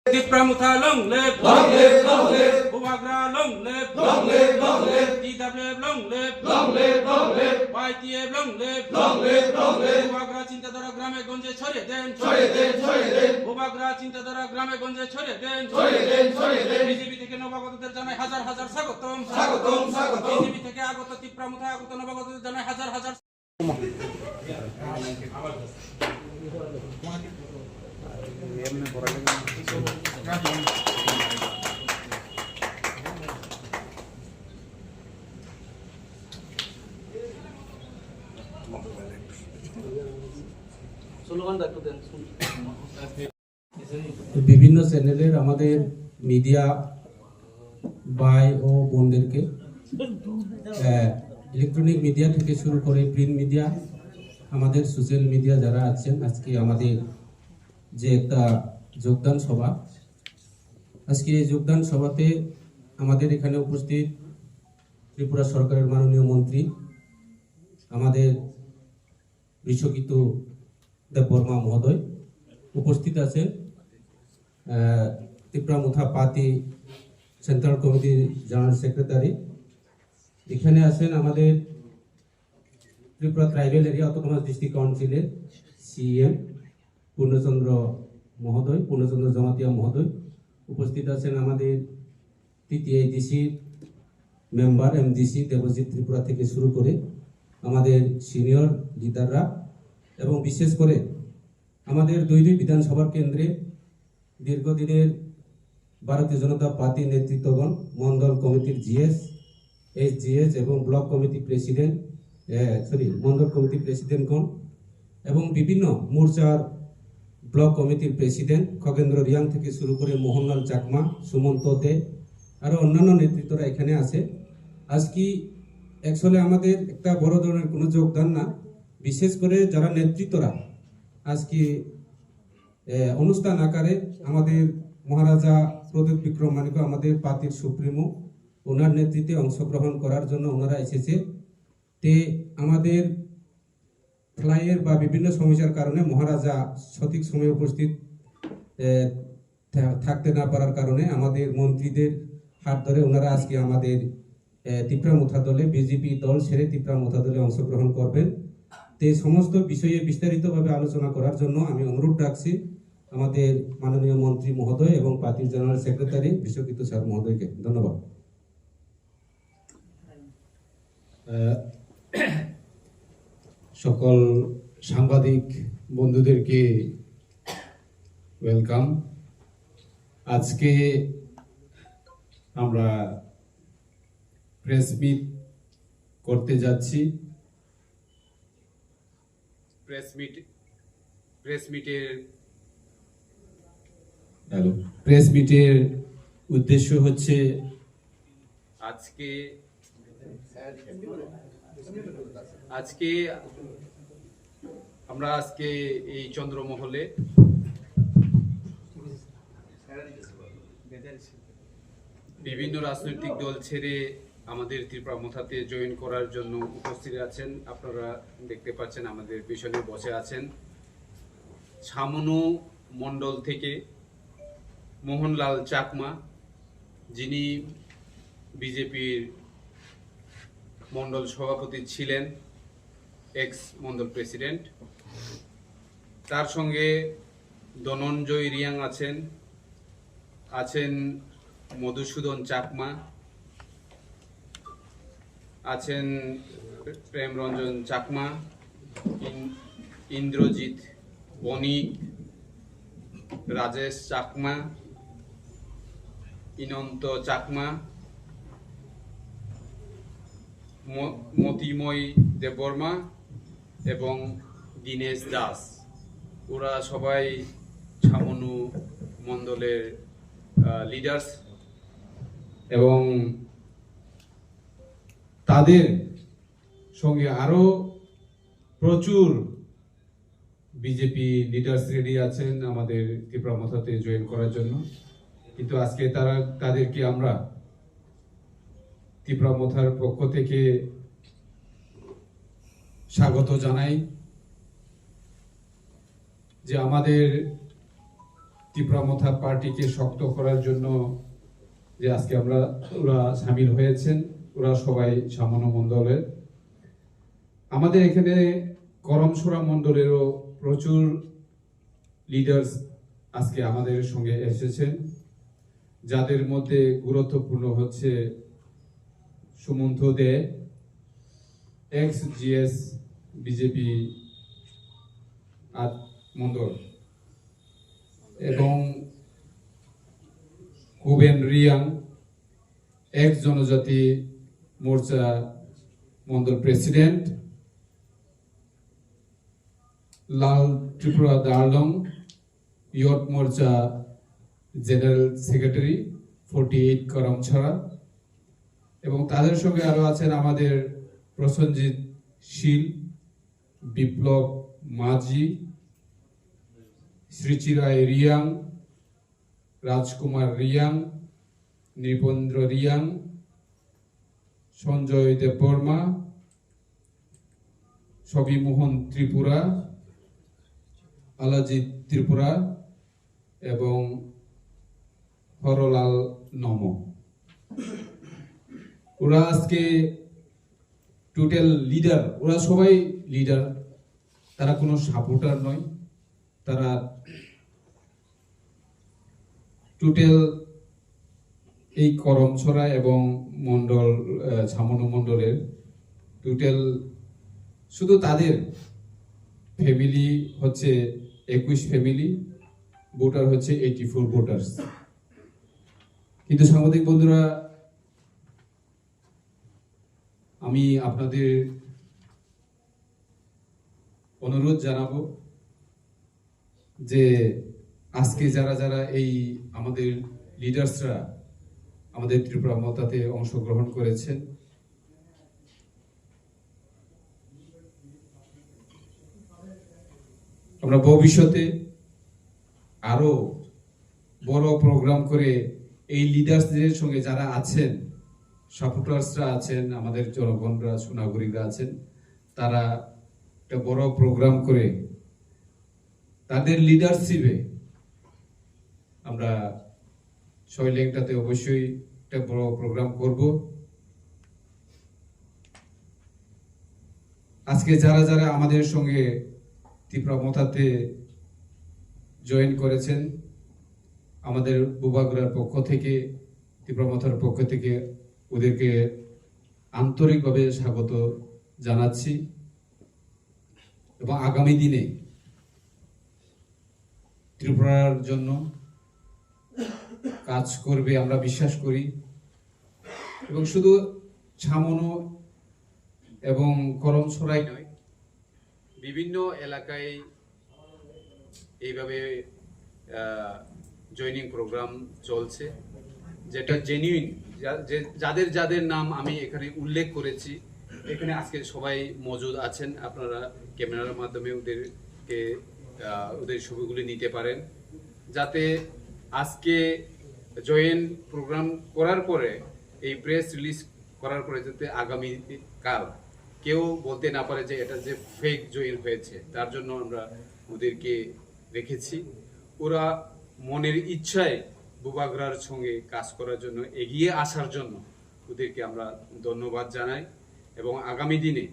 Tipramutha long live, long live, long live, Ubagra long live, long live, long live, DWF long live, long live, long live, YTF long live, long live, long live, Ubagra চিন্তাধারা গ্রামে গঞ্জে ছড়িয়ে দেন, ছড়িয়ে দেন, ছড়িয়ে দেন, Ubagra চিন্তাধারা গ্রামে গঞ্জে ছড়িয়ে দেন, ছড়িয়ে দেন, ছড়িয়ে দেন, বিজেপি থেকে নবাগতদের জানাই হাজার হাজার স্বাগতম, স্বাগতম, স্বাগতম, বিজেপি থেকে আগত তিপ্রামুথা আগত নবাগতদের জানাই হাজার হাজার বিভিন্ন চ্যানেলের আমাদের মিডিয়া ভাই ও বোনদেরকে ইলেকট্রনিক মিডিয়া থেকে শুরু করে প্রিন্ট মিডিয়া, আমাদের সোশ্যাল মিডিয়া যারা আছেন, আজকে আমাদের যে একটা যোগদান সভা, আজকে এই যোগদান সভাতে আমাদের এখানে উপস্থিত ত্রিপুরা সরকারের মাননীয় মন্ত্রী আমাদের বিশ্বকিত দেববর্মা মহোদয় উপস্থিত আছেন, তিপ্রামুথা পার্টি সেন্ট্রাল কমিটির জেনারেল সেক্রেটারি এখানে আছেন, আমাদের Tripura tribal area autonomous district কাউন্সিলের সিএম পূর্ণচন্দ্র মহোদয়, পূর্ণচন্দ্র জমাতিয়া মহোদয় উপস্থিত আছেন, আমাদের টিটিআইডিসির মেম্বার এমডিসি দেবজিৎ ত্রিপুরা থেকে শুরু করে আমাদের সিনিয়র লিডাররা এবং বিশেষ করে আমাদের দুই বিধানসভার কেন্দ্রে দীর্ঘদিনের ভারতীয় জনতা পার্টি নেতৃত্বগণ, মন্ডল কমিটির জিএস, এসজিএস এবং block committee president mandal committee প্রেসিডেন্টগণ এবং বিভিন্ন মোর্চার ব্লক কমিটির প্রেসিডেন্ট খগেন্দ্র রিয়াং থেকে শুরু করে মোহনলাল চাকমা, সুমন্ত দে আরো অন্যান্য নেতৃত্বরা এখানে আছে। আজকে অ্যাকচুয়ালি আমাদের একটা বড় ধরনের কোনো যোগদান না, বিশেষ করে যারা নেতৃত্বরা আজকে অনুষ্ঠান আকারে আমাদের মহারাজা প্রদীপ বিক্রম মানিক আমাদের পার্টির সুপ্রিমো, ওনার নেতৃত্বে অংশগ্রহণ করার জন্য ওনারা এসেছে। তে আমাদের ফ্লাইয়ের বা বিভিন্ন সমস্যার কারণে মহারাজা সঠিক সময়ে উপস্থিত থাকতে না পারার কারণে আমাদের মন্ত্রীদের হাত ধরে ওনারা আজকে আমাদের তিপ্রামুথা দলে, বিজেপি দল ছেড়ে তিপ্রামুথা দলে অংশগ্রহণ করবেন। তে সমস্ত বিষয়ে বিস্তারিতভাবে আলোচনা করার জন্য আমি অনুরোধ রাখছি আমাদের মাননীয় মন্ত্রী মহোদয় এবং পার্টির জেনারেল সেক্রেটারি বিশ্বকিত স্যার মহোদয়কে। ধন্যবাদ। সকল সাংবাদিক বন্ধুদেরকে ওয়েলকাম। আজকে আমরা প্রেস মিট করতে যাচ্ছি। প্রেস মিটের উদ্দেশ্য হচ্ছে আজকে আমরা এই চন্দ্রমহলে বিভিন্ন রাজনৈতিক দল ছেড়ে আমাদের তিপ্রামুথাতে জয়েন করার জন্য উপস্থিত আছেন। আপনারা দেখতে পাচ্ছেন আমাদের পিছনে বসে আছেন ছামনু মণ্ডল থেকে মোহনলাল চাকমা, যিনি বিজেপির মণ্ডল সভাপতি ছিলেন, এক্স মণ্ডল প্রেসিডেন্ট। তার সঙ্গে ধনঞ্জয় রিয়াং আছেন মধুসূদন চাকমা, আছেন প্রেমরঞ্জন চাকমা, ইন্দ্রজিৎ বণিক, রাজেশ চাকমা, ইনন্ত চাকমা, মতিময় দেববর্মা এবং দীনেশ দাস। ওরা সবাই ছামনু মণ্ডলের লিডার্স এবং তাদের সঙ্গে আরো প্রচুর বিজেপি লিডার্স রেডি আছেন আমাদের তিপ্রামুথাতে জয়েন করার জন্য। কিন্তু আজকে তাদেরকে আমরা তিপ্রামুথার পক্ষ থেকে স্বাগত জানাই যে আমাদের তীব্রামথা পার্টিকে শক্ত করার জন্য যে আজকে ওরা সামিল হয়েছেন, ওরা সবাই সামান্য মণ্ডলের। আমাদের এখানে করমছড়া মণ্ডলেরও প্রচুর লিডার্স আজকে আমাদের সঙ্গে এসেছেন, যাদের মধ্যে গুরুত্বপূর্ণ হচ্ছে সুমন্ত দে, এক্স জিএস বিজেপি মণ্ডল, এবং কুবেন রিয়াং, এক্স জনজাতি মোর্চা মণ্ডল প্রেসিডেন্ট, লাল ত্রিপুরা দার্লং, ইয়ট মোর্চা জেনারেল সেক্রেটারি 48 করমছড়া, এবং তাদের সঙ্গে আরো আছেন আমাদের প্রসেনজিৎ শীল, বিপ্লব মাঝি, শ্রীচিরায় রিয়াং, রাজকুমার রিয়াং, নৃপেন্দ্র রিয়াং, সঞ্জয় দেববর্মা, সবিমোহন ত্রিপুরা, আলাজিৎ ত্রিপুরা এবং হরলাল নম। ওরা আজকে টোটাল লিডার, ওরা সবাই লিডার, তারা কোনো সাপোর্টার নয়, তারা টোটাল এই করমছড়া এবং মন্ডল ছামনু মন্ডলের টোটাল শুধু তাদের ফ্যামিলি হচ্ছে 21 ফ্যামিলি, ভোটার হচ্ছে 84 ভোটার্স। কিন্তু সাংবাদিক বন্ধুরা, আমি আপনাদের অনুরোধ জানাবো যে আজকে যারা যারা এই আমাদের লিডার্সরা আমাদের ত্রিপুরা মতাতে অংশগ্রহণ করেছেন, আমরা ভবিষ্যতে আরো বড় প্রোগ্রাম করে এই লিডার্সদের সঙ্গে যারা আছেন, সাপোর্টার্সরা আছেন, আমাদের জনগণরা সুনাগরিকরা আছেন, তারা একটা বড় প্রোগ্রাম করে তাদের লিডারশিপে আমরা শৈলেংটাতে অবশ্যই একটা বড় প্রোগ্রাম করব। আজকে যারা যারা আমাদের সঙ্গে ত্রিপুরা মতাতে জয়েন করেছেন, আমাদের বুবাগুড়ার পক্ষ থেকে, ত্রিপুরা মথার পক্ষ থেকে ওদেরকে আন্তরিকভাবে স্বাগত জানাচ্ছি, এবং আগামী দিনে ত্রিপুরার জন্য কাজ করবে আমরা বিশ্বাস করি। এবং শুধু ছামনু এবং করমছড়াই নয়, বিভিন্ন এলাকায় এইভাবে জয়নিং প্রোগ্রাম চলছে, যেটা জেনুইন, যাদের যাদের নাম আমি এখানে উল্লেখ করেছি, এখানে আজকে সবাই মজুদ আছেন। আপনারা ক্যামেরার মাধ্যমে ওদেরকে ওদের ছবিগুলি নিতে পারেন, যাতে আজকে জয়েন প্রোগ্রাম করার পরে, এই প্রেস রিলিজ করার পরে, যাতে আগামী কাল কেউ বলতে না পারে যে এটা যে ফেক জয়েন হয়েছে। তার জন্য আমরা ওদেরকে রেখেছি। ওরা মনের ইচ্ছায় বুবাগড়ার সঙ্গে কাজ করার জন্য, এগিয়ে আসার জন্য ওদেরকে আমরা ধন্যবাদ জানাই। এবং আগামী দিনে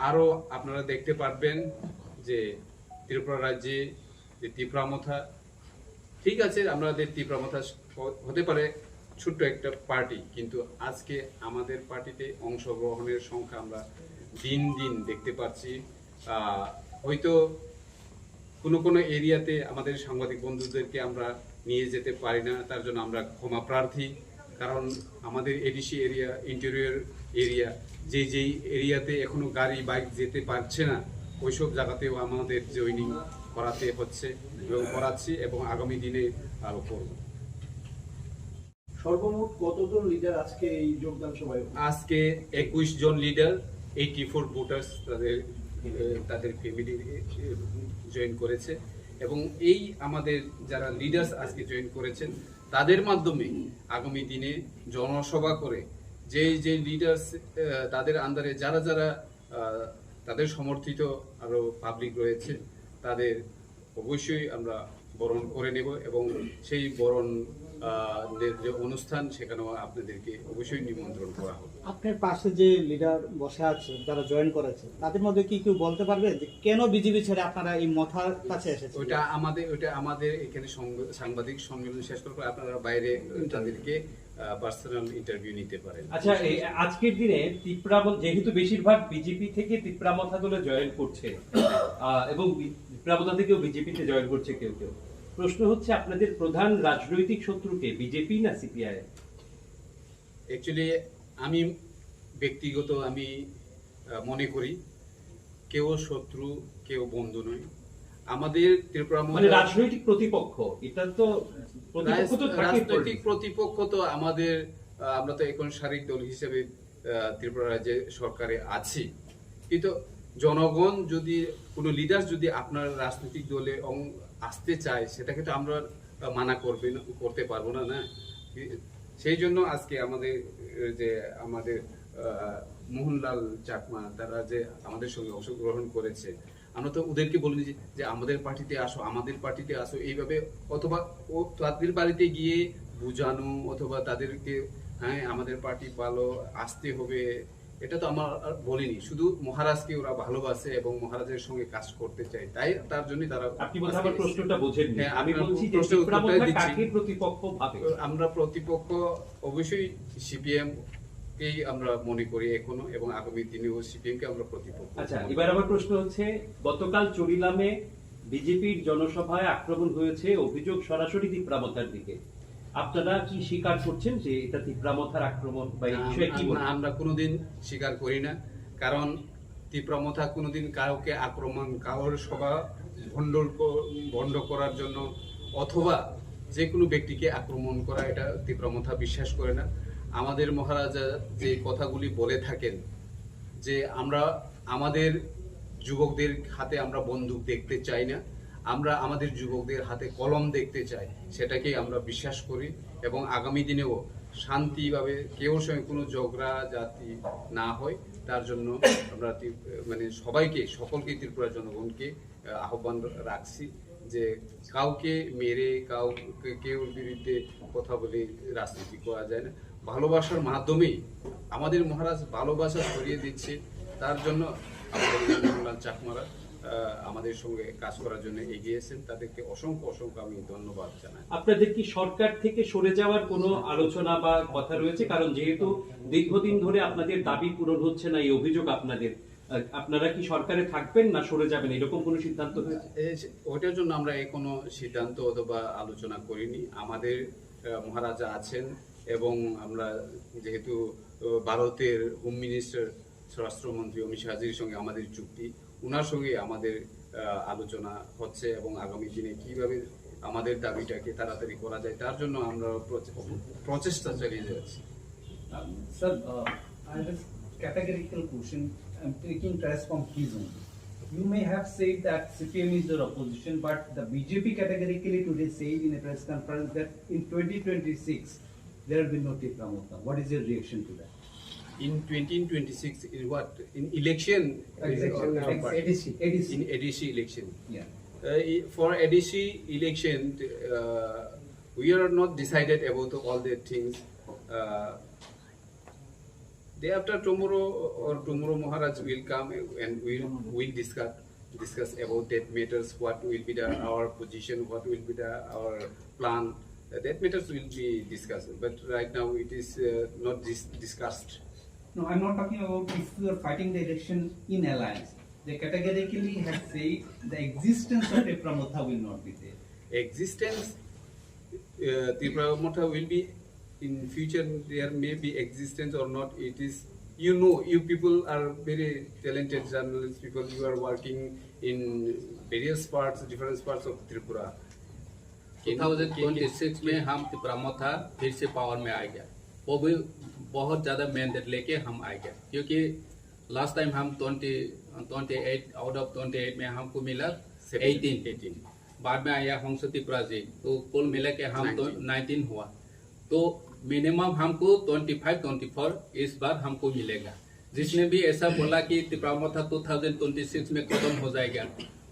আরও আপনারা দেখতে পারবেন যে ত্রিপুরা রাজ্যে যে তীব্রামথা, ঠিক আছে আমাদের তীব্রামথা হতে পারে ছোট্ট একটা পার্টি, কিন্তু আজকে আমাদের পার্টিতে অংশগ্রহণের সংখ্যা আমরা দিন দিন দেখতে পাচ্ছি। হয়তো কোনো এরিয়াতে আমাদের সাংবাদিক বন্ধুদেরকে আমরা নিয়ে যেতে পারি না, তার জন্য আমরা ক্ষমা প্রার্থী। কারণ আমাদের এডিসি এরিয়া, ইন্টেরিয়র এরিয়া, যেই এরিয়াতে এখনো গাড়ি বাইক যেতে পারছে না, ওইসব জায়গাতেও আমাদের জয়েনিং করাতে হচ্ছে এবং করাচ্ছি, এবং আগামী দিনে আরো করব। সর্বমোট কতজন লিডার আজকে এই যোগদান সভায়? আজকে 21 জন লিডার, 84 ভোটার্স তাদের ফ্যামিলি জয়েন করেছে। এবং এই আমাদের যারা লিডার্স আজকে জয়েন করেছেন, তাদের মাধ্যমে আগামী দিনে জনসভা করে যে লিডার্স, তাদের আন্ডারে যারা যারা তাদের সমর্থিত আরো পাবলিক রয়েছে, তাদের অবশ্যই আমরা বরণ করে নেব এবং সেই বরণ যে অনুষ্ঠান সেখানেও আপনাদেরকে অবশ্যই নিমন্ত্রণ করা হবে। আপনার পাশে যে লিডার বসে আছে যারা জয়েন করেছে তাদের মধ্যে কি কেউ বলতে পারবে যে কেন বিজেপি ছেড়ে আপনারা এই মথার কাছে এসেছেন? ওইটা আমাদের এখানে সাংবাদিক সম্মেলন শেষ করার পর আপনারা বাইরে তাদেরকে পার্সোনাল ইন্টারভিউ নিতে পারেন। আচ্ছা, এই আজকের দিনে যেহেতু বেশিরভাগ বিজেপি থেকে তিপ্রামথা দলে জয়েন করছে এবং তিপ্রামথা থেকেও বিজেপিতে জয়েন করছে কেউ কেউ, প্রশ্ন হচ্ছে আপনাদের প্রধান রাজনৈতিক শত্রুকে বিজেপি না সিপিআই? অ্যাকচুয়ালি আমি ব্যক্তিগত মনে করি কেউ শত্রু কেউ বন্ধু নয়। আমাদের ত্রিপুরা মানে রাজনৈতিক প্রতিপক্ষ, এটা তো রাজনৈতিক প্রতিপক্ষ তো আমাদের, আমরা তো এখন শারীরিক দল হিসেবে ত্রিপুরা রাজ্যে সরকারে আছি, কিন্তু জনগণ যদি কোনো লিডার যদি আপনার রাজনৈতিক দলে আসতে চায় সেটাকে তো আমরা মানা করতে পারবো না। সেই জন্য আজকে আমাদের মোহনলাল চাকমা তারা যে আমাদের সঙ্গে অংশগ্রহণ করেছে, আমরা তো ওদেরকে বলিনি যে আমাদের পার্টিতে আসো এইভাবে, অথবা তাদের বাড়িতে গিয়ে বুঝানো অথবা তাদেরকে হ্যাঁ আমাদের পার্টি ভালো আসতে হবে, এটা তো আমরা বলিনি। শুধু মহারাজকে ওরা ভালোবাসে এবং মহারাজের সঙ্গে কাজ করতে চায়, তাই তার জন্য তারা। আপনি বোধহয় আমার প্রশ্নটা বোঝেননি। হ্যাঁ, আমি বলছি যে তিপ্রামথা কাকে প্রতিপক্ষ ভাবে? আমরা প্রতিপক্ষ অবশ্যই সিপিএম কেই আমরা মনে করি এখনো, এবং আগামী দিনেও সিপিএম কে আমরা প্রতিপক্ষ। আচ্ছা, এবার আমার প্রশ্ন হচ্ছে, গতকাল চরিলামে বিজেপির জনসভায় আক্রমণ হয়েছে, অভিযোগ সরাসরি তিপ্রামথার দিকে। আপনারা কি স্বীকার করছেন যে এটা তিপ্রামথার আক্রমণ বা এই বিষয়ে কি বলেন? আমরা কোনোদিন স্বীকার করি না, কারণ তিপ্রামথা কোনোদিন কাউকে আক্রমণ, কারোর সভা ভণ্ড করার জন্য অথবা যে কোনো ব্যক্তিকে আক্রমণ করা, এটা তিপ্রামথা বিশ্বাস করে না। আমাদের মহারাজা যে কথাগুলি বলে থাকেন যে আমরা আমাদের যুবকদের হাতে আমরা বন্দুক দেখতে চাই না, আমরা আমাদের যুবকদের হাতে কলম দেখতে চাই, সেটাকেই আমরা বিশ্বাস করি। এবং আগামী দিনেও শান্তিভাবে কেউর সঙ্গে কোনো ঝগড়া জাতি না হয় তার জন্য আমরা সকলকে ত্রিপুরা জনগণকে আহ্বান রাখছি যে কাউকে মেরে কেউ বিরুদ্ধে কথা বলে রাজনীতি করা যায় না। ভালোবাসার মাধ্যমেই আমাদের মহারাজ ভালোবাসা ছড়িয়ে দিচ্ছে, তার জন্য আমাদের মোহনলাল চাকমারা আমাদের সঙ্গে কাজ করার জন্য এগিয়েছেন, তাদেরকে অসংখ্য আমি ধন্যবাদ জানাই। আপনাদের কি সরকার থেকে সরে যাওয়ার কোনো আলোচনা বা কথা রয়েছে? কারণ যেহেতু দীর্ঘদিন ধরে আপনাদের দাবি পূরণ হচ্ছে না, এই অভিযোগ আপনারা কি সরকারে থাকবেন না সরে যাবেন, এরকম কোনো সিদ্ধান্ত হয়েছে? ওটার জন্য আমরা কোনো সিদ্ধান্ত অথবা আলোচনা করিনি। আমাদের মহারাজা আছেন এবং আমরা যেহেতু ভারতের হোম মিনিস্টার স্বরাষ্ট্রমন্ত্রী অমিত শাহজির সঙ্গে আমাদের চুক্তি, ওনার সঙ্গে আমাদের আলোচনা হচ্ছে এবং আগামী দিনে কিভাবে আমাদের দাবিটাকে তাড়াতাড়ি করা যায় তার জন্য আমরা প্রচেষ্টা চালিয়ে যাচ্ছি। Sir, I have a categorical question. I'm taking trace from his own. You may have said that CPM is your opposition, but the BJP categorically today said in a press conference that in 2026 there will be no Tipramotha. What is your reaction to that? In 2026, in what? In election? ADC. In ADC election. Yeah. For ADC election, we are not decided about all the things. Day after tomorrow Maharaj will come and we'll discuss about that matters. What will be our position? What will be our plan? That matters will be discussed. But right now it is not discussed. No, I'm not talking about if you are fighting the election in alliance. They categorically have said the existence of Tipramotha will not be there. Existence, Tipramotha will be in future. There may be existence or not. It is, you people are very talented journalists. People, you are working in different parts of Tripura. 2026 में हम तिप्रामोथा फिर से power में आ गया, वो भी बहुत ज़्यादा मैंडेट लेके हम आ गए, क्योंकि लास्ट टाइम हम 28 आउट ऑफ 28 में हमको मिला 18, बाद में आया होंगसो त्रिपुरा जी, तो कुल मिला के हम 19 हुआ, तो मिनिमम हमको 25-24 इस बार हमको मिलेगा। जिसने भी ऐसा बोला कि तिप्रामोथा 2026 में खत्म हो जाएगा,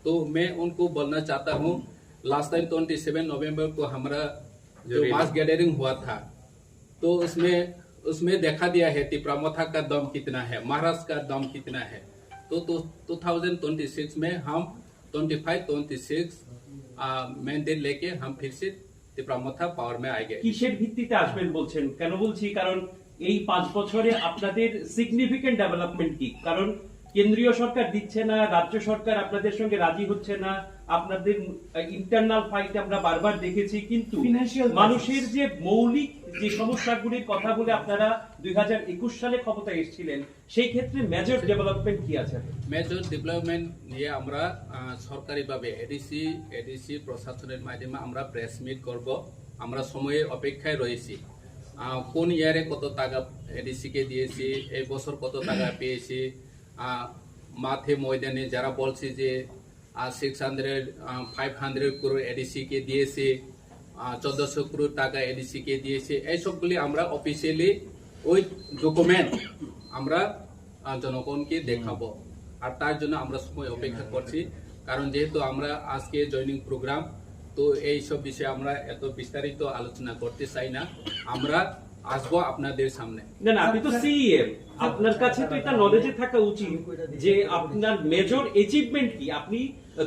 तो मैं उनको बोलना चाहता हूँ लास्ट टाइम 27 नवंबर को हमारा जो मास गैदरिंग हुआ था, तो उसमें देखा दिया है तिप्रामोथा का दम कितना है, महाराष्ट्र का दम कितना है। तो 2026 में हम 25-26 मैंडेट लेके हम फिर से तिप्रामोथा पावर में आएंगे। কিসের ভিত্তিতে আসবেন বলছেন? কেন বলছি, কারণ এই 5 বছরে আপনাদের সিগনিফিকেন্ট ডেভেলপমেন্ট কি? কারণ কেন্দ্রীয় সরকার দিচ্ছে না, রাজ্য সরকার আপনাদের সঙ্গে রাজি হচ্ছে না, আপনাদের ইন্টারনাল ফাইট আমরা বারবার দেখেছি, কিন্তু মানুষের যে মৌলিক যে সমস্যাগুলির কথা বলে আপনারা 2021 সালে ক্ষমতায় এসেছিলেন, সেই ক্ষেত্রে মেজর ডেভেলপমেন্ট কি আছে? মেজর ডেভেলপমেন্ট নিয়ে আমরা সরকারিভাবে এডিসি প্রশাসনের মাধ্যমে আমরা প্রেস মিট করব। আমরা সময়ে অপেক্ষায় রয়েছি, কোন ইয়ারে কত টাকা এডিসি কে দিয়েছি, এই বছর কত টাকা পেয়েছি। মাঠে ময়দানে যারা বলছে যে 500 crore এডিসি কে দিয়েছে, 1400 crore টাকা এডিসি কে দিয়েছে, এই সবগুলি আমরা অফিসিয়ালি ওই ডকুমেন্ট আমরা জনগণকে দেখাবো। আর তার জন্য আমরা সময় অপেক্ষা করছি, কারণ যেহেতু আমরা আজকে জয়নিং প্রোগ্রাম, তো এই সব বিষয়ে আমরা এত বিস্তারিত আলোচনা করতে চাই না। আমরা আসবো আপনাদের সামনে। না না, আপনি তো সিএম, আপনার কাছে তো এটা নলেজে থাকা উচিত যে আপনার মেজর অ্যাচিভমেন্ট কি। আপনি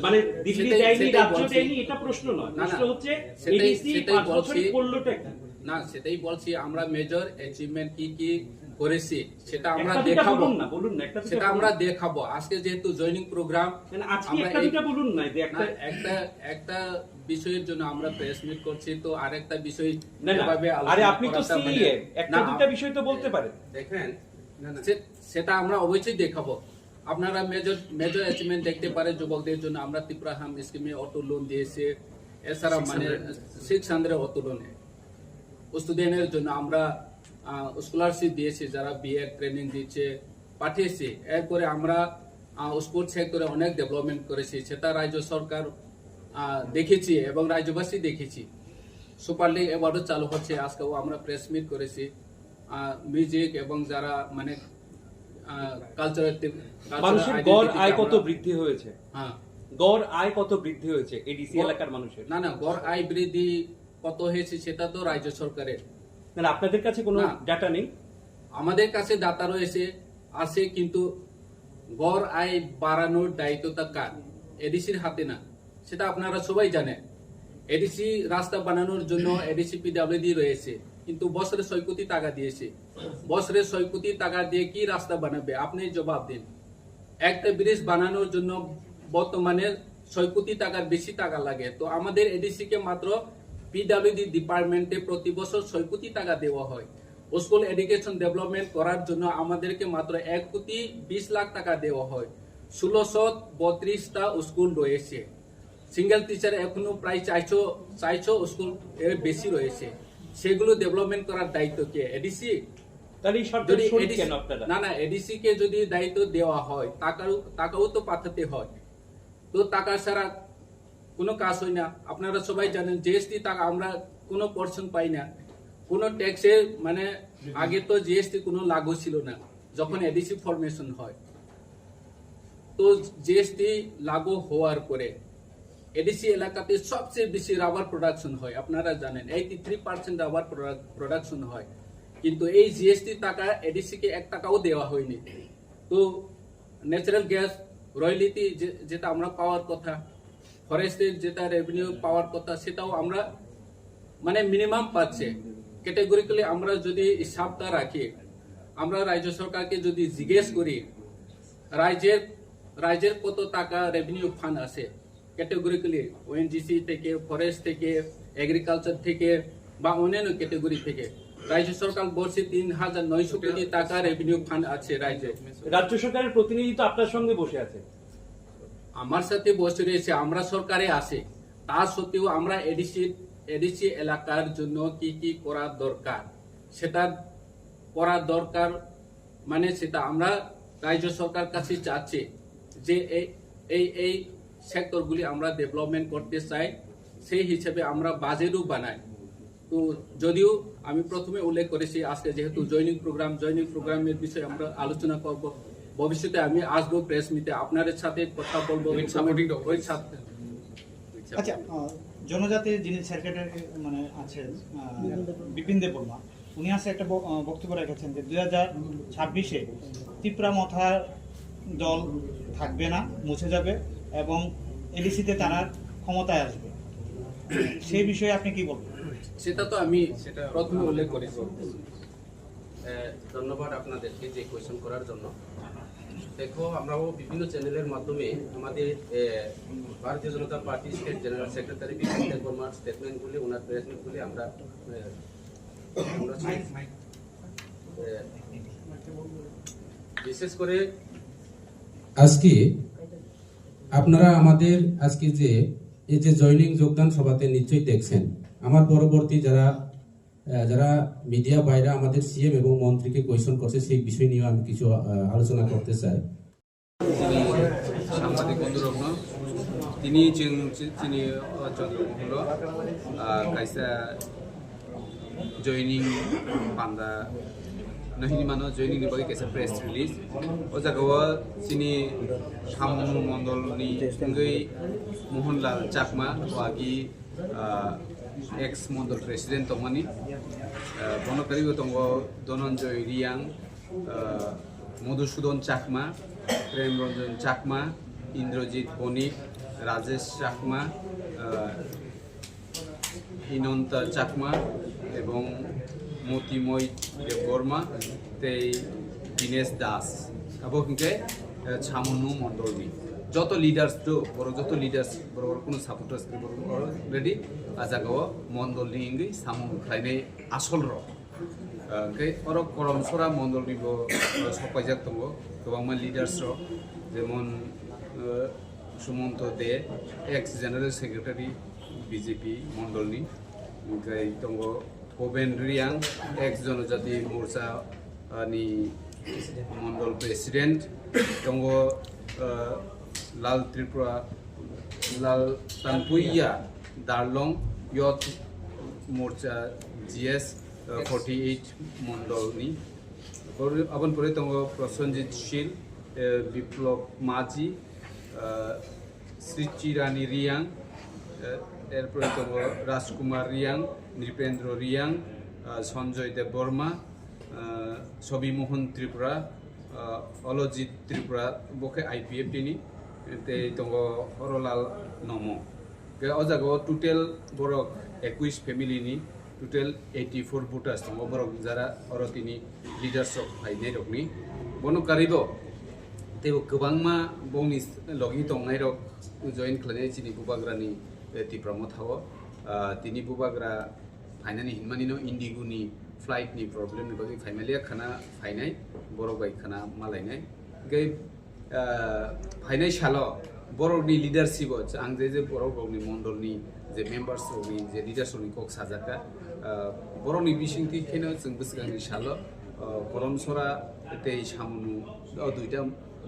মানে দিল্লি যায়নি, রাজ্য যায়নি, এটা প্রশ্ন নয়। প্রশ্ন হচ্ছে এডিসি 5 বছরে করলোটা কি? না, সেটাই বলছি, আমরা মেজর অ্যাচিভমেন্ট কি কি করেছি সেটা আমরা একটা দেখাবো। বলুন না, বলুন না, একটা সেটা আমরা দেখাবো আজকে যেহেতু জয়নিং প্রোগ্রাম। আজকে একটা দুটো বলুন না, যে একটা বিষয়ের জন্য আমরা প্রেস মিট করছি, তো আরেকটা বিষয় না না, এভাবে আরে আলোচনা আপনি তো করাটা মানে- সিএম, একটা না, দুটো বিষয় তো বলতে পারেন। দেখেন সেটা আমরা অবশ্যই দেখাবো। আপনারা মেজর অ্যাচিভমেন্ট দেখতে পারেন যুবকদের জন্য। আমরা ত্রিপুরা হাম স্কিমে অটো লোন দিয়েছে, এছাড়া মানে 600 অটো লোনে স্টুডেন্টের জন্য আমরা স্কলারশিপ দিয়েছি, যারা বিএড ট্রেনিং দিচ্ছে পাঠিয়েছি। এরপরে আমরা স্পোর্টস সেক্টরে অনেক ডেভেলপমেন্ট করেছি, সেটা রাজ্য সরকার দেখেছি এবং রাজ্যবাসী দেখেছি। সুপার লিগ অ্যাওয়ার্ডও চালু হচ্ছে, আজকেও আমরা প্রেস মিট করেছি। মিউজিক এবং যারা মানে কালচারাল মানুষের গড় আয় কত বৃদ্ধি হয়েছে? হ্যাঁ, গড় আয় কত বৃদ্ধি হয়েছে এডিসি এলাকার মানুষের? না, গড় আয় বৃদ্ধি কত হয়েছে সেটা তো রাজ্য সরকারের। না, আপনাদের কাছে কোনো ডাটা নেই? আমাদের কাছে ডাটা রয়েছে, আছে, কিন্তু গড় আয় বাড়ানোর দায়িত্বটা কার? এডিসির হাতে না, সেটা আপনারা সবাই জানেন। এডিসি রাস্তা বানানোর জন্য এডিসি পিডব্লিউডি রয়েছে, কিন্তু বছরে 6 কোটি টাকা দিয়েছে। বছরে 6 কোটি টাকা দিয়ে কি রাস্তা বানাবে? আপনি জবাব দিন। একটা ব্রিজ বানানোর জন্য বর্তমানে 6 কোটি টাকার বেশি টাকা লাগে। তো আমাদের এডিসি কে মাত্র পিডব্লিউডি ডিপার্টমেন্টে প্রতি বছর 6 কোটি টাকা দেওয়া হয়। স্কুল এডুকেশন ডেভেলপমেন্ট করার জন্য আমাদেরকে মাত্র 1 কোটি 20 লাখ টাকা দেওয়া হয়। 1632টা স্কুল রয়েছে। সিঙ্গেল টিচার এখনো প্রায় 400 স্কুল এর বেশি রয়েছে। সেগুলো ডেভেলপমেন্ট করার দায়িত্ব কে? এডিসি। না, এডিসি কে যদি দায়িত্ব দেওয়া হয়, টাকাও তো পাঠাতে হয়। তো টাকা ছাড়া কোনো কাজ হয় না। আপনারা সবাই জানেন জিএসটি টাকা আমরা কোনো পোরশন পাই না। কোনো ট্যাক্সের মানে আগে তো জিএসটি কোনো লাগু ছিল না যখন এডিসি ফরমেশন হয়। তো জিএসটি লাগু হওয়ার পরে এডিসি এলাকাতে সবচেয়ে বেশি রাবার প্রোডাকশন হয়। আপনারা জানেন 83% রাবার প্রোডাকশন হয়, কিন্তু এই জিএসটি টাকা এডিসি কে 1 টাকাও দেওয়া হয়নি। তো ন্যাচারাল গ্যাস রয়্যালিটি যেটা আমরা পাওয়ার কথা, ফরেস্টের যেটা রেভিনিউ পাওয়ার কথা, সেটাও আমরা মানে মিনিমাম পাচ্ছে। ক্যাটেগরিক্যালি আমরা যদি হিসাবটা রাখি, আমরা রাজ্য সরকারকে যদি জিজ্ঞেস করি রাজ্যের কত টাকা রেভিনিউ ফান্ড আছে ক্যাটেগরিক্যালি, ওএনজিসি থেকে, ফরেস্ট থেকে, এগ্রিকালচার থেকে বা অন্যান্য ক্যাটেগরি থেকে, রাজ্য সরকার বলছে 3900 কোটি টাকা রেভিনিউ ফান্ড আছে রাজ্যে। রাজ্য সরকারের প্রতিনিধি তো আপনার সঙ্গে বসে আছে, আমার সাথে বসে রয়েছে, আমরা সরকারে আছি। তা সত্ত্বেও আমরা এডিসি এলাকার জন্য কি কি করা দরকার সেটা করার দরকার, মানে সেটা আমরা রাজ্য সরকার কাছে চাচ্ছি যে এই সেক্টরগুলি আমরা ডেভেলপমেন্ট করতে চাই। সেই হিসেবে আমরা বাজেটও বানাই। তো যদিও আমি প্রথমে উল্লেখ করেছি আজকে যেহেতু জয়নিং প্রোগ্রামের বিষয়ে আমরা আলোচনা করব, ভবিষ্যতে আমি আসবো প্রেস মিটে, আপনাদের সাথে কথা বলবো। আচ্ছা, জনজাতির যিনি সেক্রেটারি মানে আছেন বিপিন দেববর্মা, উনি আছে একটা বক্তব্য রেখেছেন যে 2026-এ ত্রিপুরা মথা দল থাকবে না, মুছে যাবে এবং এডিসিতে তারা ক্ষমতায় আসবে। সেই বিষয়ে আপনি কি বলবেন? সেটা তো আমি প্রথমে উল্লেখ করেছি। ধন্যবাদ আপনাদেরকে যে কোয়েশ্চেন করার জন্য। দেখো, আমরাও বিভিন্ন চ্যানেলের মাধ্যমে আমাদের Bharatiya Janata party state general secretary Bipin দেববর্মার স্টেটমেন্টগুলি, ওনার প্রেসমেন্টগুলি আমরা বিশেষ করে আজকে আপনারা আমাদের আজকে যে এই যে জয়নিং যোগদান সভাতে নিশ্চয়ই দেখছেন। আমার পরবর্তী যারা মিডিয়া বাইরে আমাদের সিএম এবং মন্ত্রীকে কোয়েশ্চন করছে, সেই বিষয় নিয়ে আমি কিছু আলোচনা করতে চাই। সাংবাদিক বন্ধুরগ্ন তিনি হলো কাইসা জয়নিং পান্ডা নহিনি মানো জয়নিং নিবাগে কাইসা প্রেস রিলিজ ও জায়গায় চিনি সামনু মন্ডলনি মোহনলাল চাকমা ওয়াগি এক্স মন্ডল প্রেসিডেন্ট তমানি বনকারী দङ ধনঞ্জয় রিয়াং, মধুসূদন চাকমা, প্রেম রঞ্জন চাকমা, ইন্দ্রজিৎ বণিক, রাজেশ চাকমা, ইনন্তা চাকমা এবং মতিময় দেববর্মা, তেই দীনেশ দাস এবং ছামনু মন্ডলনি যত লিডার্স তো বড় যত লিডার্স বড় বড় কোনো সাপোর্টার্স অলরেডি আজাগাও মন্ডলনি ইংগি সামন খাইনাই আসল র অরক করমসরা মন্ডলনিबो सफायजाक दङ गोबांमा लिडार्स र जेमन सुमন্ত दे एक्स जनरल सेक्रेटारि बीजेपी मण्डलनि ओमफ्राय दङ भबेन रियां एक्स जनजाति मोर्चा नि मण्डल प्रेसिडेन्ट दङ लाल त्रिपुरा लाल तानपुइया दारलं यथ मोर्चा जीएस 48 मण्डलनि अबन परे दङ प्रसन्जित शील, বিপ্লব মাঝি, শ্রীচিরানী রিয়াং, এরপরে দङ রাজকুমার রিয়াং, নৃপেন্দ্র রিয়াং, সঞ্জয় দেববর্মা, ছবিমোহন ত্রিপুরা, অলজিৎ ত্রিপুরা বকে আইপিএফ টিনি দङ হরলাল নম ও জায়গায় টোটাল বরক 21 ফ্যামিলিনি টোটাल 84 ভোটার্स दङ बरक जारा अरतिनि लिडार्स अफ फाइनाय रकनि बनकारिबो तेबो गोबांमा बंनि लगि दंनाय रक जइन खालामनाय चिनि बुबाग्रानि तिप्रामथाव तिनि बुबाग्रा फाइनानि हिनमानिनो इन्डिगुनि फ्लाइटनि प्रब्लेमनि बागै फाइनालिया खाना फाइनाय बरक बाय खाना मालायनाय गै फाइनाय साल बरकनि लिडारशिप आं जे बरकनि मण्डलनि जे मेम्बार्स रकनि जे लिडार्स रकनि कक साजाका बरकनि बिसिंथि खेनो जों बोसगांनि साल करमसरा ते सामनु दुइटा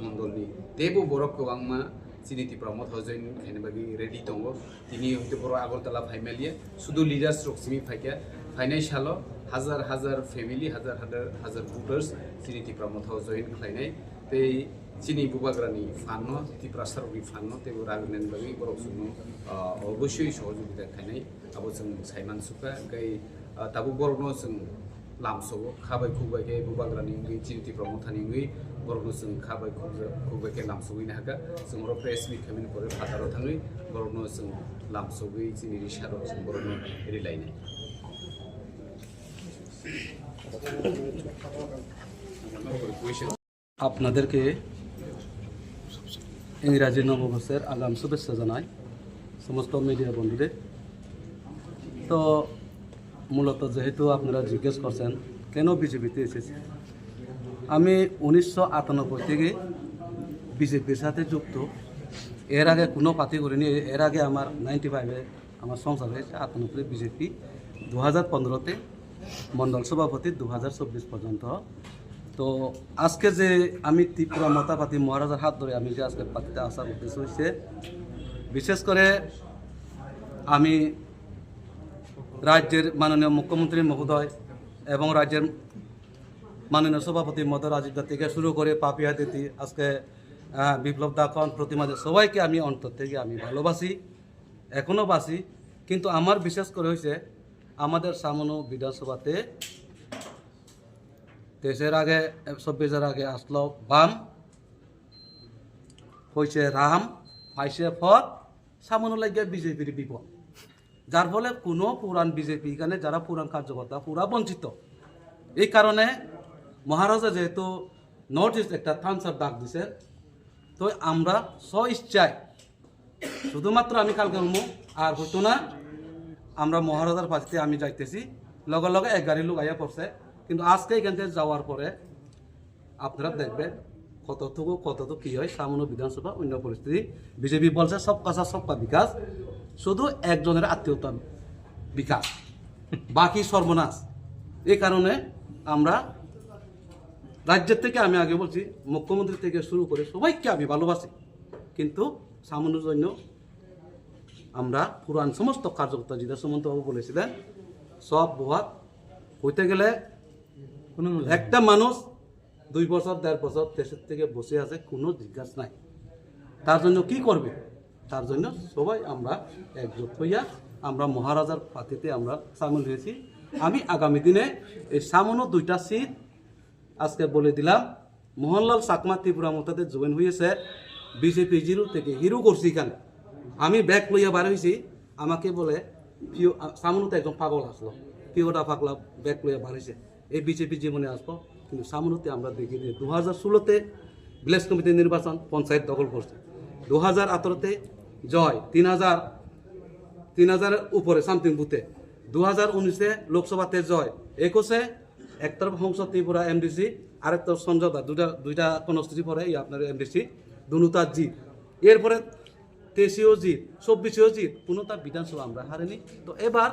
मण्डलनि तेबो बरक गोबांमा चिनि तिप्रामथ जइन खायनो बागै रेडि दङ तिनि हयतो बर आगरतला फाइमालिया सुदु लिडार्स रकसिमि फाइका फाइनाय साल हाजार हाजार फैमिली हाजार हाजार भोटार्स चिनि तिप्रामथ जइन खालायनाय ते चिनि बुबाग्रानि फान्नो तिप्रासारनि फान्नो तेबो रागनायनि बागै बरक सुनो अबশ্যই सहयोगिता खायनाय आबो जों साइमान सुखा गै ताबो बरकनो जों लामसबो खाबाय खुबायके बुबाग्रानि चिनि तिप्रामथानि बरकनो जों खाबाय खुबायके लामसबैनो हागा जों बर प्रेस मिट खालामनो परे फादाराव थाङै बरकनो जों लामसबै चिनि रिसाराव जों बरकनो रिलायनाय আপনাদেরকে ইংরাজি নববর্ষের আগাম শুভেচ্ছা জানাই সমস্ত মিডিয়া বন্ধুদের। তো মূলত যেহেতু আপনারা জিজ্ঞেস করছেন কেন বিজেপিতে এসেছি, আমি 1998 থেকে বিজেপির সাথে যুক্ত। এর আগে কোনো পার্টি করিনি। এর আগে আমার 95-এ আমার সংসার হয়েছে, 98-এ বিজেপি, 2015-তে মণ্ডল সভাপতি, 2024 পর্যন্ত। তো আজকে যে আমি ত্রিপুরা মতা পার্টি মহারাজার হাত ধরে আমি যে আজকে পার্টিতে আসার উদ্দেশ্য হচ্ছে, বিশেষ করে আমি রাজ্যের মাননীয় মুখ্যমন্ত্রী মহোদয় এবং রাজ্যের মাননীয় সভাপতি মহোদয় রাজীব দা থেকে শুরু করে পাপিয়া দিদি, আজকে বিপ্লব দাখন, প্রতিমাদের সবাইকে আমি অন্তর থেকে আমি ভালোবাসি, এখনও বাসি কিন্তু আমার বিশেষ করে হয়েছে আমাদের সামনো বিধানসভাতে 24 আগে আসলো বাম, হয়েছে রাম, পাইছে ফর, সামনো লাগিয়ে বিজেপির বিপদ, যার ফলে কোনো পুরান বিজেপি এখানে যারা পুরান কার্যকর্তা পুরা বঞ্চিত। এই কারণে মহারাজা যেহেতু নর্থ ইস্ট একটা থামস আপ ডাক দিছে, তো আমরা ইচ্ছায় শুধুমাত্র আমি কালকে আর হইতো না, আমরা মহারাজার পাশে আমি যাইতেছি, লগে লগে 1 গাড়ি লোক আইয়া পড়ছে। কিন্তু আজকে এখান থেকে যাওয়ার পরে আপনারা দেখবেন কতটুকু কি হয় সামান্য বিধানসভা অন্য পরিস্থিতি। বিজেপি বলছে সব কাজা সবকা বিকাশ, শুধু একজনের আত্মীয়তা বিকাশ, বাকি সর্বনাশ। এই কারণে আমরা রাজ্যের থেকে, আমি আগে বলছি মুখ্যমন্ত্রী থেকে শুরু করে সবাইকে আমি ভালোবাসি, কিন্তু সামান্যর জন্য আমরা পুরান সমস্ত কার্যকর্তা যেটা সুমন্তবাবু বলেছিলেন সব বহাত হইতে গেলে একটা মানুষ 2 বছর 1.5 বছর দেশের থেকে বসে আছে, কোনো জিজ্ঞাসা নাই। তার জন্য কি করবে? তার জন্য সবাই আমরা একজোট হইয়া আমরা মহারাজার পাতিতে আমরা সামিল হয়েছি। আমি আগামী দিনে এই সামান্য 2টা সিট আজকে বলে দিলাম। মোহনলাল চাকমা ত্রিপুরা মতাতে জয়েন হয়েছে বিজেপি 0 থেকে হিরো করছি। এখানে আমি ব্যাগ লইয়া বার হয়েছি, আমাকে বলে পিও সামনুতে একজন পাগল আসলো, পিওটা পাগলা ব্যাগ লইয়া বার হয়েছে, এই বিজেপি জীবনে আসবো। কিন্তু সামনুতে আমরা দেখি যে 2016-তে ভিলেজ কমিটি নির্বাচন পঞ্চায়েত দখল করছে, 2018-তে জয় 3000 উপরে সামথিং বুথে, 2019-এ লোকসভাতে জয়, 21-এ একতরফ হংস ত্রিপুরা এমডিসি, আরেক তরফ সঞ্জয়দা, দুইটা কনস্টিটিউশন পরে আপনার এমডিসি দুটা জিত। এরপরে 23-এও জিত, 24-এও জিত, কোনোটা বিধানসভা আমরা হারিনি। তো এবার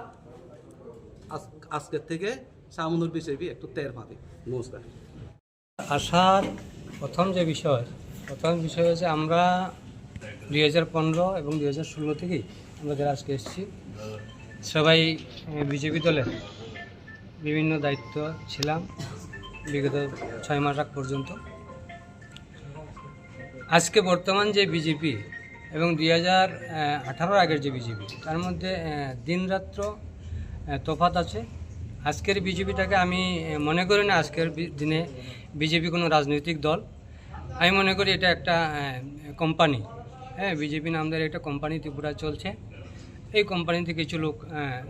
আজকের থেকে সামনুর বিজেপি একটু টের পাবে। নমস্কার। আসার প্রথম বিষয় হচ্ছে আমরা 2015 এবং 2016 থেকেই আমরা যারা আজকে এসেছি সবাই বিজেপি দলের বিভিন্ন দায়িত্ব ছিলাম বিগত 6 মাস আগ পর্যন্ত। আজকে বর্তমান যে বিজেপি এবং 2018 আগের যে বিজেপি, তার মধ্যে দিনরাত্র তফাৎ আছে। আজকের বিজেপিটাকে আমি মনে করি না আজকের দিনে বিজেপি কোনো রাজনৈতিক দল, আমি মনে করি এটা একটা কোম্পানি। বিজেপি নামদার একটা কোম্পানি ত্রিপুরায় চলছে, এই কোম্পানিতে কিছু লোক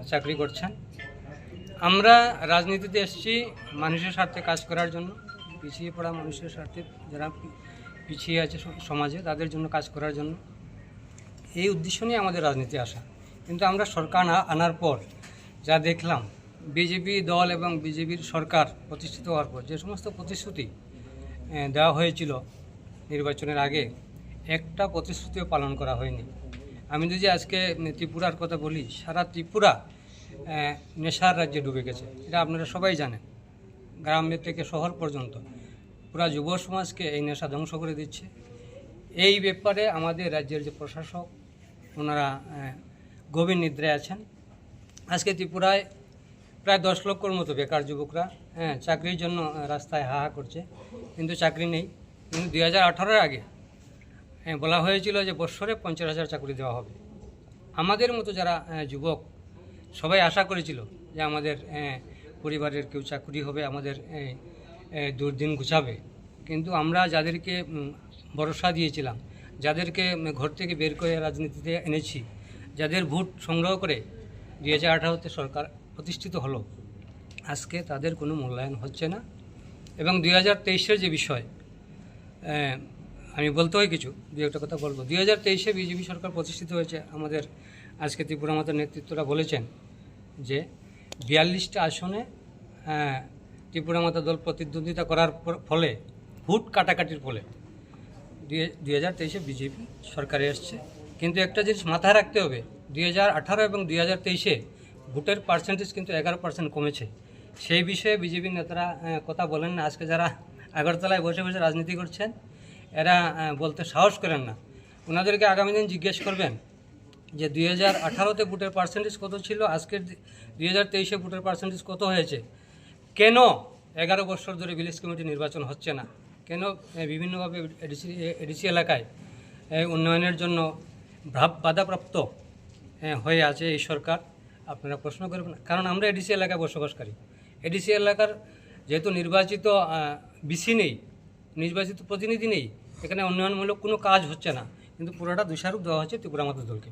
চাকরি করছেন। আমরা রাজনীতিতে এসেছি মানুষের স্বার্থে কাজ করার জন্য, পিছিয়ে পড়া মানুষের স্বার্থে, যারা পিছিয়ে আছে সমাজে তাদের জন্য কাজ করার জন্য, এই উদ্দেশ্য নিয়ে আমাদের রাজনীতি আসা। কিন্তু আমরা সরকার আনার পর যা দেখলাম, বিজেপি দল এবং বিজেপির সরকার প্রতিষ্ঠিত হওয়ার পর যে সমস্ত প্রতিশ্রুতি দেওয়া হয়েছিল নির্বাচনের আগে, একটা প্রতিশ্রুতিও পালন করা হয়নি। আমি যদি আজকে ত্রিপুরার কথা বলি, সারা ত্রিপুরা নেশার রাজ্যে ডুবে গেছে, এটা আপনারা সবাই জানেন। গ্রামের থেকে শহর পর্যন্ত পুরা যুব সমাজকে এই নেশা ধ্বংস করে দিচ্ছে। এই ব্যাপারে আমাদের রাজ্যের যে প্রশাসক, ওনারা গভীর নিদ্রায় আছেন। আজকে ত্রিপুরায় প্রায় 10 লক্ষর মতো বেকার যুবকরা চাকরির জন্য রাস্তায় হাহা করছে, কিন্তু চাকরি নেই। কিন্তু 2018-এর আগে বলা হয়েছিল যে বৎসরে 50,000 চাকরি দেওয়া হবে। আমাদের মতো যারা যুবক সবাই আশা করেছিল যে আমাদের পরিবারের কেউ চাকরি হবে, আমাদের দুর্দিন ঘুচাবে। কিন্তু আমরা যাদেরকে ভরসা দিয়েছিলাম, যাদেরকে ঘর থেকে বের করে রাজনীতিতে এনেছি, যাদের ভোট সংগ্রহ করে 2018-তে সরকার প্রতিষ্ঠিত হলো, আজকে তাদের কোনো মূল্যায়ন হচ্ছে না। এবং 2023-এর যে বিষয়, আমি বলতে হয় কিছু, একটা কথা বলবো। 2023-এ বিজেপি সরকার প্রতিষ্ঠিত হয়েছে। আমাদের আজকে ত্রিপুরা মাতার নেতৃত্বরা বলেছেন যে 42টা আসনে ত্রিপুরা মাতা দল প্রতিদ্বন্দ্বিতা করার ফলে, ভোট কাটাকাটির ফলে 2023-এ বিজেপি সরকারে এসছে। কিন্তু একটা জিনিস মাথায় রাখতে হবে, 2018 এবং 2023-এ ভোটের পার্সেন্টেজ কিন্তু 11% কমেছে। সেই বিষয়ে বিজেপির নেতারা কথা বলেন না। আজকে যারা আগরতলায় বসে বসে রাজনীতি করছেন, এরা বলতে সাহস করেন না। ওনাদেরকে আগামী দিন জিজ্ঞেস করবেন যে 2018-তে ভোটের পার্সেন্টেজ কত ছিল, আজকের 2023-এ ভোটের পার্সেন্টেজ কত হয়েছে, কেন 11 বছর ধরে ভিলেজ কমিটি নির্বাচন হচ্ছে না, কেন বিভিন্নভাবে এডিসি এলাকায় উন্নয়নের জন্য বাধাপ্রাপ্ত হয়ে আছে এই সরকার, আপনারা প্রশ্ন করবেন না। কারণ আমরা এডিসি এলাকায় বসবাসকারী। এডিসি এলাকার যেহেতু নির্বাচিত বিসি নেই, নির্বাচিত প্রতিনিধি নেই, এখানে উন্নয়নমূলক কোনো কাজ হচ্ছে না, কিন্তু পুরোটা দোষারোপ দেওয়া হচ্ছে ত্রিপুরা মাতা দলকে।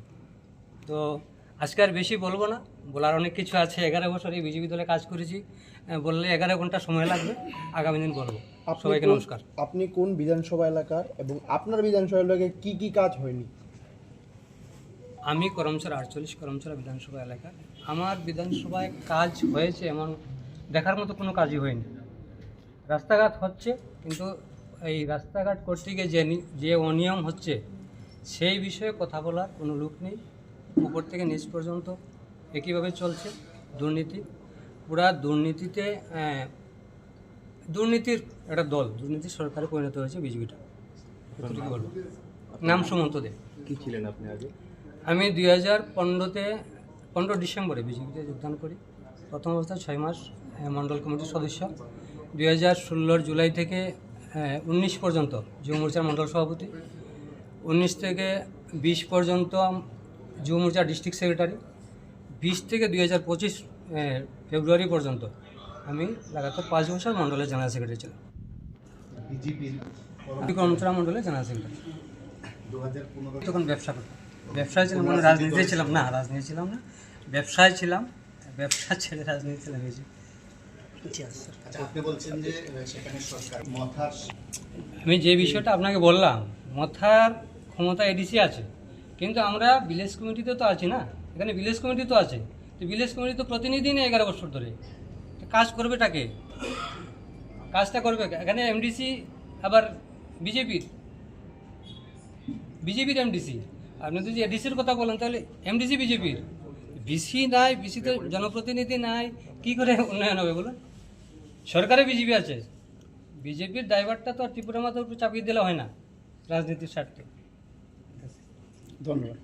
তো আজকে আর বেশি বলবো না, বলার অনেক কিছু আছে। 11 বছর এই বিজেপি দলে কাজ করেছি, বললে 11 ঘন্টা সময় লাগবে, আগামী দিন বলবো। সবাইকে নমস্কার। আপনি কোন বিধানসভা এলাকার এবং আপনার বিধানসভা এলাকায় কি কি কাজ হয়নি? আমি করমছড়া 48 করমছড়া বিধানসভা এলাকা। আমার বিধানসভায় কাজ হয়েছে এমন দেখার মতো কোনো কাজই হয়নি। রাস্তাঘাট হচ্ছে, কিন্তু এই রাস্তাঘাট করতে গিয়ে যে অনিয়ম হচ্ছে সেই বিষয়ে কথা বলার কোনো লোক নেই। উপর থেকে নিচ পর্যন্ত একইভাবে চলছে দুর্নীতি। পুরা দুর্নীতিতে দুর্নীতির একটা দল, দুর্নীতির সরকারে পরিণত হয়েছে বিজেপিটা। এতটুকু বলবো। নাম সুমন্ত দে। কি ছিলেন আপনি আগে? আমি 2015 ডিসেম্বরে বিজেপিতে যোগদান করি। প্রথম অবস্থায় 6 মাস মণ্ডল কমিটির সদস্য। 2016 জুলাই থেকে 19 পর্যন্ত যুব মোর্চার মণ্ডল সভাপতি। 19 থেকে 20 পর্যন্ত যুব মোর্চার ডিস্ট্রিক্ট সেক্রেটারি। 20 থেকে 2025 ফেব্রুয়ারি পর্যন্ত আমি লাগাতার 5 বছর মণ্ডলের জেনারেল সেক্রেটারি ছিলাম। কর্মচারী মণ্ডলের জেনারেল সেক্রেটারি। তখন ব্যবসা করতাম, ব্যবসায় ছিলাম, কোনো রাজনীতি ছিলাম না, রাজনীতি ছিলাম না, ব্যবসায় ছিলাম। ব্যবসা ছেড়ে রাজনীতি ছিলাম। আপনি বলছেন যে সেখানে সরকার মাথার আমি যে বিষয়টা আপনাকে বললাম, মাথার ক্ষমতা এডিসি আছে, কিন্তু আমরা ভিলেজ কমিটিতে তো আছি না, এখানে ভিলেজ কমিটি তো আছে। তো ভিলেজ কমিটি তো প্রতিনিধি নেই 11 বছর ধরে। কাজ করবেটাকে, কাজটা করবে এখানে এমডিসি, আবার বিজেপির এমডিসি। আপনি যদি এডিসির কথা বলেন তাহলে এমডিসি বিজেপির, বিসি নাই, বিসিতে জনপ্রতিনিধি নাই, কি করে উন্নয়ন হবে বলুন? সরকারে বিজেপি আছে, বিজেপির ড্রাইভারটা তো আর ত্রিপুরা মাতার উপর চাপিয়ে দিলে হয় না রাজনীতির স্বার্থে। ধন্যবাদ।